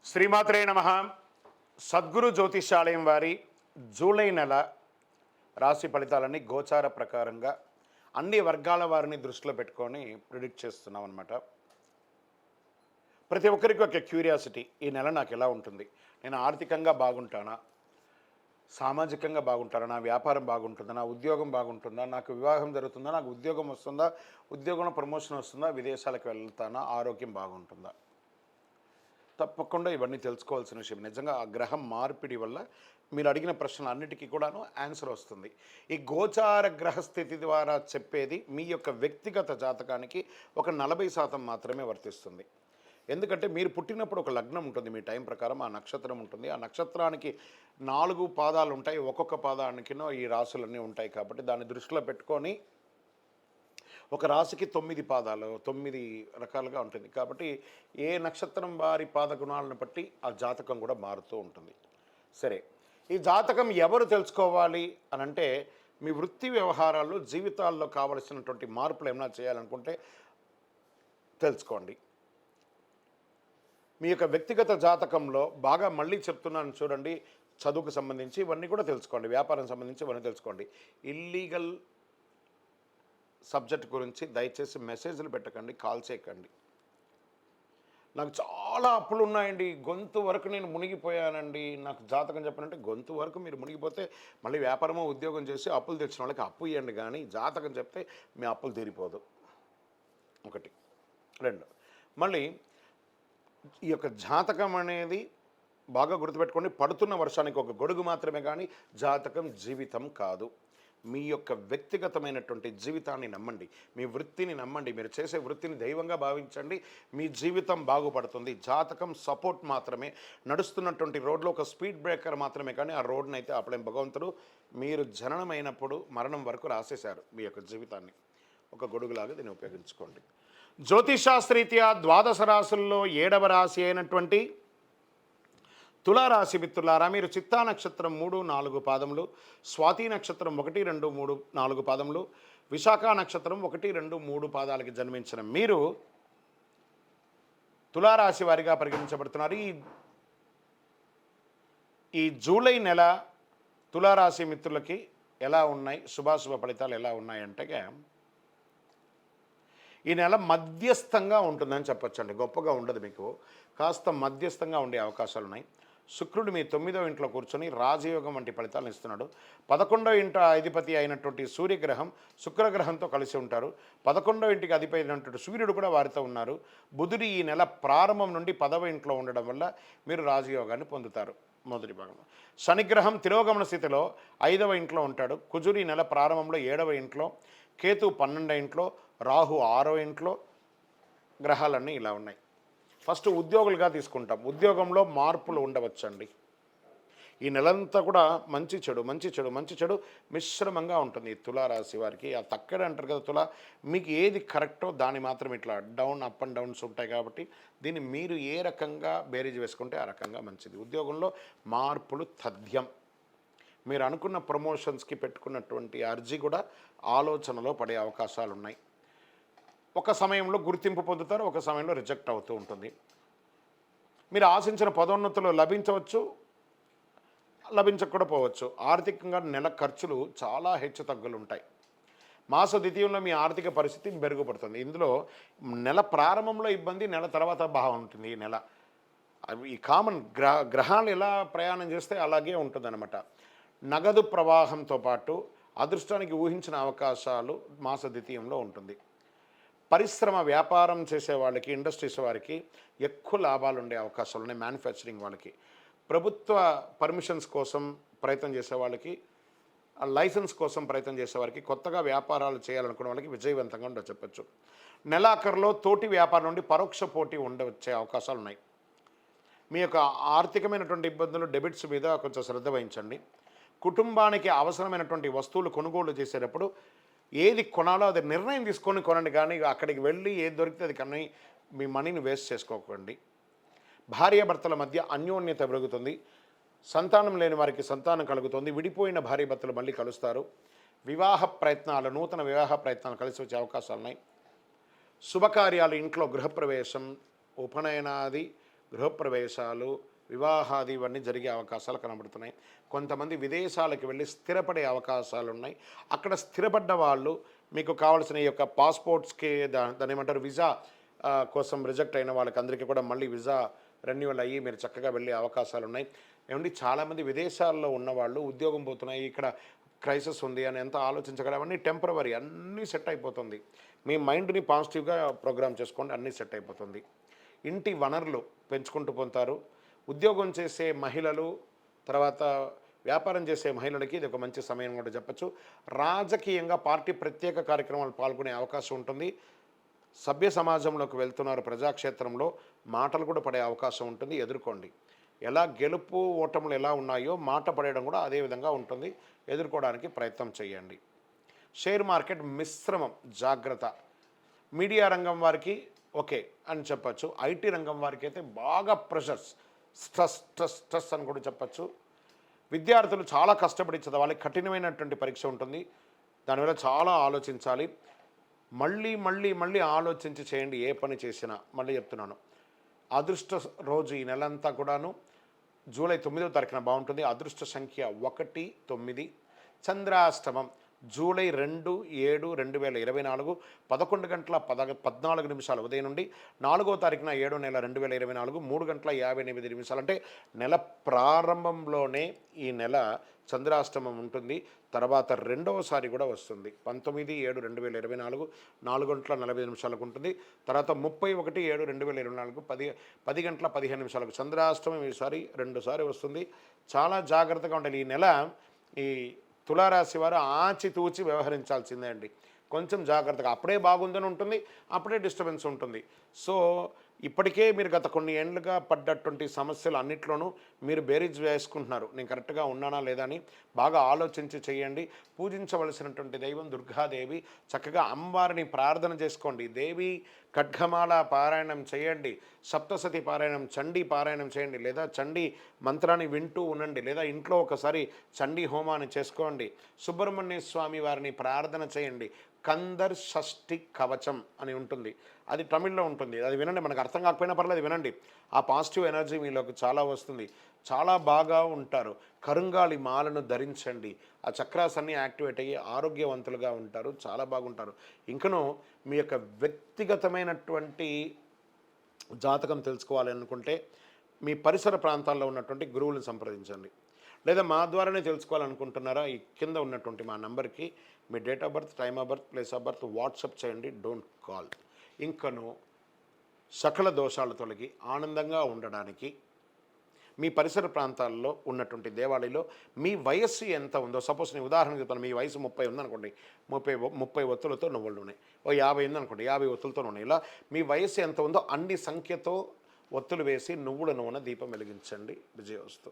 శ్రీమాత్రే నమ. సద్గురు జ్యోతిషాలయం వారి జూలై నెల రాశి ఫలితాలని గోచార ప్రకారంగా అన్ని వర్గాల వారిని దృష్టిలో పెట్టుకొని ప్రిడిక్ట్ చేస్తున్నాం అనమాట. ప్రతి ఒక్కరికి ఒక క్యూరియాసిటీ, ఈ నెల నాకు ఎలా ఉంటుంది, నేను ఆర్థికంగా బాగుంటానా, సామాజికంగా బాగుంటానా, నా వ్యాపారం బాగుంటుందా, నా ఉద్యోగం బాగుంటుందా, నాకు వివాహం జరుగుతుందా, నాకు ఉద్యోగం వస్తుందా, ఉద్యోగంలో ప్రమోషన్ వస్తుందా, విదేశాలకు వెళ్తానా, ఆరోగ్యం బాగుంటుందా. తప్పకుండా ఇవన్నీ తెలుసుకోవాల్సిన విషయం. నిజంగా ఆ గ్రహం మార్పిడి వల్ల మీరు అడిగిన ప్రశ్నలు అన్నిటికీ కూడాను ఆన్సర్ వస్తుంది. ఈ గోచార గ్రహస్థితి ద్వారా చెప్పేది మీ యొక్క వ్యక్తిగత జాతకానికి ఒక 40% మాత్రమే వర్తిస్తుంది. ఎందుకంటే మీరు పుట్టినప్పుడు ఒక లగ్నం ఉంటుంది, మీ టైం ప్రకారం ఆ నక్షత్రం ఉంటుంది. ఆ నక్షత్రానికి 4 పాదాలు ఉంటాయి, ఒక్కొక్క పాదానికినో ఈ రాశులన్నీ ఉంటాయి. కాబట్టి దాన్ని దృష్టిలో పెట్టుకొని ఒక రాశికి 9 పాదాలు, 9 రకాలుగా ఉంటుంది. కాబట్టి ఏ నక్షత్రం వారి పాదగుణాలను బట్టి ఆ జాతకం కూడా మారుతూ ఉంటుంది. సరే, ఈ జాతకం ఎవరు తెలుసుకోవాలి అని అంటే, మీ వృత్తి వ్యవహారాల్లో జీవితాల్లో కావలసినటువంటి మార్పులు ఏమైనా చేయాలనుకుంటే తెలుసుకోండి. మీ యొక్క వ్యక్తిగత జాతకంలో బాగా మళ్ళీ చెప్తున్నాను చూడండి, చదువుకు సంబంధించి ఇవన్నీ కూడా తెలుసుకోండి, వ్యాపారం సంబంధించి ఇవన్నీ తెలుసుకోండి. ఇల్లీగల్ సబ్జెక్ట్ గురించి దయచేసి మెసేజ్లు పెట్టకండి, కాల్ చేయకండి. నాకు చాలా అప్పులు ఉన్నాయండి, గొంతు వరకు నేను మునిగిపోయానండి, నాకు జాతకం చెప్పనంటే గొంతు వరకు మీరు మునిగిపోతే మళ్ళీ వ్యాపారమో ఉద్యోగం చేసి అప్పులు తెచ్చిన వాళ్ళకి అప్పు ఇవ్వండి, కానీ జాతకం చెప్తే మీ అప్పులు తీరిపోదు. 1. 2, మళ్ళీ ఈ యొక్క జాతకం అనేది బాగా గుర్తుపెట్టుకోండి, పడుతున్న వర్షానికి ఒక గొడుగు మాత్రమే, కానీ జాతకం జీవితం కాదు. మీ యొక్క వ్యక్తిగతమైనటువంటి జీవితాన్ని నమ్మండి, మీ వృత్తిని నమ్మండి, మీరు చేసే వృత్తిని దైవంగా భావించండి, మీ జీవితం బాగుపడుతుంది. జాతకం సపోర్ట్ మాత్రమే, నడుస్తున్నటువంటి రోడ్లో ఒక స్పీడ్ బ్రేకర్ మాత్రమే, కానీ ఆ రోడ్ని అయితే ఆపలేం భగవంతుడు. మీరు జననమైనప్పుడు మరణం వరకు రాసేశారు మీ యొక్క జీవితాన్ని, ఒక గొడుగులాగా దీన్ని ఉపయోగించుకోండి. జ్యోతిషాస్త్రీత్యా ద్వాదశ రాశుల్లో 7వ రాశి అయినటువంటి తులారాశి మిత్రులారా, మీరు చిత్తా నక్షత్రం 3, 4 పాదములు, స్వాతి నక్షత్రం 1, 2, 3, 4 పాదములు, విశాఖ నక్షత్రం 1, 2, 3 పాదాలకి జన్మించిన మీరు తులారాశి వారిగా పరిగణించబడుతున్నారు. ఈ జూలై నెల తులారాశి మిత్రులకి ఎలా ఉన్నాయి, శుభాశుభ ఫలితాలు ఎలా ఉన్నాయంటే, ఈ నెల మధ్యస్థంగా ఉంటుందని చెప్పొచ్చండి. గొప్పగా ఉండదు, మీకు కాస్త మధ్యస్థంగా ఉండే అవకాశాలు ఉన్నాయి. శుక్రుడు మీ 9వ ఇంట్లో కూర్చొని రాజయోగం వంటి ఫలితాలను ఇస్తున్నాడు. 11వ ఇంట అధిపతి అయినటువంటి సూర్యగ్రహం శుక్రగ్రహంతో కలిసి ఉంటారు. 11వ ఇంటికి అధిపతి అయినటువంటి సూర్యుడు కూడా వారితో ఉన్నారు. బుధుడు ఈ నెల ప్రారంభం నుండి 10వ ఇంట్లో ఉండడం వల్ల మీరు రాజయోగాన్ని పొందుతారు. మొదటి భాగంలో శనిగ్రహం తిరోగమన స్థితిలో 5వ ఇంట్లో ఉంటాడు. కుజుడు ఈ నెల ప్రారంభంలో 7వ ఇంట్లో, కేతు 12వ ఇంట్లో, రాహు 6వ ఇంట్లో. గ్రహాలన్నీ ఇలా ఉన్నాయి. ఫస్ట్ ఉద్యోగులుగా తీసుకుంటాం. ఉద్యోగంలో మార్పులు ఉండవచ్చండి. ఈ నెలంతా కూడా మంచి చెడు మిశ్రమంగా ఉంటుంది ఈ తులారాశి వారికి. ఆ తక్కడ అంటారు కదా తులా, మీకు ఏది కరెక్టో దాన్ని మాత్రం ఇట్లా అప్ అండ్ డౌన్స్ ఉంటాయి. కాబట్టి దీన్ని మీరు ఏ రకంగా బేరీజ్ వేసుకుంటే ఆ రకంగా మంచిది. ఉద్యోగంలో మార్పులు తథ్యం. మీరు అనుకున్న ప్రమోషన్స్కి పెట్టుకున్నటువంటి అర్జీ కూడా ఆలోచనలో పడే అవకాశాలు ఉన్నాయి. ఒక సమయంలో గుర్తింపు పొందుతారు, ఒక సమయంలో రిజెక్ట్ అవుతూ ఉంటుంది. మీరు ఆశించిన పదోన్నతులు లభించవచ్చు, లభించకపోవచ్చు. ఆర్థికంగా నెల ఖర్చులు చాలా హెచ్చు తగ్గులు ఉంటాయి. మాస ద్వితీయంలో మీ ఆర్థిక పరిస్థితి మెరుగుపడుతుంది. ఇందులో నెల ప్రారంభంలో ఇబ్బంది, నెల తర్వాత బాగుంటుంది. ఈ నెల ఈ కామన్ గ్రహాలు ఎలా ప్రయాణం చేస్తే అలాగే ఉంటుందన్నమాట. నగదు ప్రవాహంతో పాటు అదృష్టానికి ఊహించిన అవకాశాలు మాస ద్వితీయంలో ఉంటుంది. పరిశ్రమ వ్యాపారం చేసే వాళ్ళకి, ఇండస్ట్రీస్ వారికి ఎక్కువ లాభాలు ఉండే అవకాశాలు ఉన్నాయి. మ్యానుఫ్యాక్చరింగ్ వాళ్ళకి, ప్రభుత్వ పర్మిషన్స్ కోసం ప్రయత్నం చేసే వాళ్ళకి, లైసెన్స్ కోసం ప్రయత్నం చేసేవారికి, కొత్తగా వ్యాపారాలు చేయాలనుకునే వాళ్ళకి విజయవంతంగా ఉండవు చెప్పచ్చు. నెలాఖరులో తోటి వ్యాపారం నుండి పరోక్ష పోటీ వచ్చే అవకాశాలు ఉన్నాయి. మీ యొక్క ఆర్థికమైనటువంటి ఇబ్బందులు, డెబిట్స్ మీద కొంచెం శ్రద్ధ వహించండి. కుటుంబానికి అవసరమైనటువంటి వస్తువులు కొనుగోలు చేసేటప్పుడు ఏది కొనాలో అది నిర్ణయం తీసుకొని కొనండి, కానీ అక్కడికి వెళ్ళి ఏది దొరికితే అది కానీ మీ మనీని వేస్ట్ చేసుకోకండి. భార్యాభర్తల మధ్య అన్యోన్యత పెరుగుతుంది. సంతానం లేని వారికి సంతానం కలుగుతుంది. విడిపోయిన భార్యాభర్తలు మళ్ళీ కలుస్తారు. వివాహ ప్రయత్నాలు, నూతన వివాహ ప్రయత్నాలు కలిసి వచ్చే అవకాశాలు ఉన్నాయి. శుభకార్యాలు, ఇంట్లో గృహప్రవేశం, ఉపనయనాది గృహప్రవేశాలు, వివాహాది ఇవన్నీ జరిగే అవకాశాలు కనబడుతున్నాయి. కొంతమంది విదేశాలకు వెళ్ళి స్థిరపడే అవకాశాలు ఉన్నాయి. అక్కడ స్థిరపడ్డ వాళ్ళు మీకు కావాల్సిన ఈ యొక్క పాస్‌పోర్ట్స్‌కి దాన్ని ఏమంటారు వీసా కోసం రిజెక్ట్ అయిన వాళ్ళకందరికీ కూడా మళ్ళీ వీసా రెన్యువల్ అయ్యి మీరు చక్కగా వెళ్ళే అవకాశాలున్నాయి. ఏవండీ చాలామంది విదేశాల్లో ఉన్నవాళ్ళు ఉద్యోగం పోతున్నాయి, ఇక్కడ క్రైసిస్ ఉంది అని ఎంత ఆలోచించగలరు. అవన్నీ టెంపరవరీ, అన్నీ సెట్ అయిపోతుంది. మీ మైండ్‌ని పాజిటివ్‌గా ప్రోగ్రామ్ చేసుకోండి, అన్నీ సెట్ అయిపోతుంది. ఇంటి వనరులు పెంచుకుంటూ పోతారు. ఉద్యోగం చేసే మహిళలు, తర్వాత వ్యాపారం చేసే మహిళలకి ఇది ఒక మంచి సమయం కూడా చెప్పచ్చు. రాజకీయంగా పార్టీ ప్రత్యేక కార్యక్రమాలు పాల్గొనే అవకాశం ఉంటుంది. సభ్య సమాజంలోకి వెళ్తున్నారు, ప్రజాక్షేత్రంలో మాటలు కూడా పడే అవకాశం ఉంటుంది, ఎదుర్కోండి. ఎలా గెలుపు ఓటములు ఎలా ఉన్నాయో మాట పడేయడం కూడా అదే విధంగా ఉంటుంది, ఎదుర్కోవడానికి ప్రయత్నం చేయండి. షేర్ మార్కెట్ మిశ్రమం, జాగ్రత్త. మీడియా రంగం వారికి ఓకే అని చెప్పచ్చు. ఐటీ రంగం వారికి అయితే బాగా ప్రెషర్స్, స్ట్రెస్ స్ట్రెస్ స్ట్రెస్ అని కూడా చెప్పచ్చు. విద్యార్థులు చాలా కష్టపడి చదవాలి, కఠినమైనటువంటి పరీక్ష ఉంటుంది, దానివల్ల చాలా ఆలోచించాలి. మళ్ళీ మళ్ళీ మళ్ళీ ఆలోచించి చేయండి ఏ పని చేసినా. మళ్ళీ చెప్తున్నాను, అదృష్ట రోజు ఈ నెలంతా కూడాను జూలై 9వ తారీఖున బాగుంటుంది. అదృష్ట సంఖ్య 1, 9. చంద్రాష్టమం జూలై 2, 7, 2024 11 గంటల 14 నిమిషాలు ఉదయం నుండి 4వ తారీఖున 7వ నెల 2024 3 గంటల 58 నిమిషాలు. అంటే నెల ప్రారంభంలోనే ఈ నెల చంద్రాష్టమం ఉంటుంది. తర్వాత రెండవసారి కూడా వస్తుంది 19/7/2024 4 గంటల 45 నిమిషాలకు ఉంటుంది. తర్వాత 31/7/2024 10 గంటల 15 నిమిషాలకు చంద్రాష్టమం ఈసారి 2 సారి వస్తుంది. చాలా జాగ్రత్తగా ఉండాలి. ఈ నెల ఈ తులారాశి వారు ఆచితూచి వ్యవహరించాల్సిందే అండి. కొంచెం జాగ్రత్తగా, అప్పుడే బాగుందని ఉంటుంది, అప్పుడే డిస్టర్బెన్స్ ఉంటుంది. సో ఇప్పటికే మీరు గత కొన్ని ఏళ్ళుగా పడ్డటువంటి సమస్యలు అన్నిట్లోనూ మీరు బేరీజ్ వేసుకుంటున్నారు. నేను కరెక్ట్గా ఉన్నానా లేదా అని బాగా ఆలోచించి చేయండి. పూజించవలసినటువంటి దైవం దుర్గాదేవి. చక్కగా అమ్మవారిని ప్రార్థన చేసుకోండి. దేవి ఖడ్గమాల పారాయణం చేయండి, సప్తసతి పారాయణం, చండీ పారాయణం చేయండి, లేదా చండీ మంత్రాన్ని వింటూ ఉండండి, లేదా ఇంట్లో ఒకసారి చండీ హోమాన్ని చేసుకోండి. సుబ్రహ్మణ్య స్వామి వారిని ప్రార్థన చేయండి. కందర్ షష్ఠి కవచం అని ఉంటుంది, అది తమిళ్లో ఉంటుంది, అది వినండి. మనకు అర్థం కాకపోయినా పర్లేదు, వినండి. ఆ పాజిటివ్ ఎనర్జీ మీలోకి చాలా వస్తుంది, చాలా బాగా ఉంటారు. కరుంగాలి మాలను ధరించండి, ఆ చక్రాస్ అన్నీ యాక్టివేట్ అయ్యి ఆరోగ్యవంతులుగా ఉంటారు, చాలా బాగుంటారు. ఇంకనూ మీ యొక్క వ్యక్తిగతమైనటువంటి జాతకం తెలుసుకోవాలి అనుకుంటే మీ పరిసర ప్రాంతాల్లో ఉన్నటువంటి గురువులను సంప్రదించండి, లేదా మా ద్వారానే తెలుసుకోవాలనుకుంటున్నారా ఈ కింద ఉన్నటువంటి మా నంబర్కి మీ date of birth, time of birth, place of birth WhatsApp చేయండి, డోంట్ కాల్. ఇంకను సకల దోషాలు తొలగి ఆనందంగా ఉండడానికి మీ పరిసర ప్రాంతాల్లో ఉన్నటువంటి దేవాలయంలో మీ వయస్సు ఎంత ఉందో, సపోజ్ నేను ఉదాహరణకు చెప్తాను, మీ వయసు 30 ఉందనుకోండి, 30 ఒత్తులతో నువ్వులు నూనె, 50 ఉందనుకోండి, 50 ఒత్తులతో నూనె, ఇలా మీ వయస్సు ఎంత ఉందో అన్ని సంఖ్యతో ఒత్తులు వేసి నువ్వుల నూనె దీపం వెలిగించండి. విజయోస్తు.